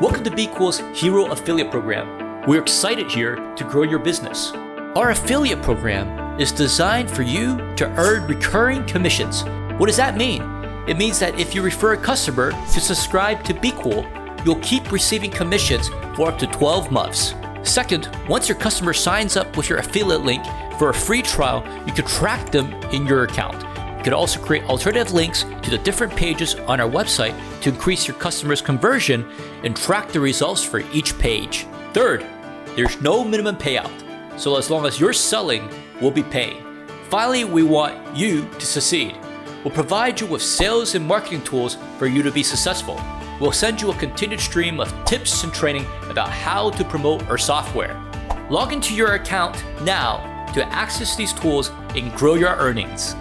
Welcome to BQool's Hero Affiliate Program. We're excited here to grow your business. Our affiliate program is designed for you to earn recurring commissions. What does that mean? It means that if you refer a customer to subscribe to BQool, you'll keep receiving commissions for up to 12 months. Second, once your customer signs up with your affiliate link for a free trial, you can track them in your account. You can also create alternative links to the different pages on our website to increase your customers' conversion and track the results for each page. Third, there's no minimum payout, so as long as you're selling, we'll be paying. Finally, we want you to succeed. We'll provide you with sales and marketing tools for you to be successful. We'll send you a continued stream of tips and training about how to promote our software. Log into your account now to access these tools and grow your earnings.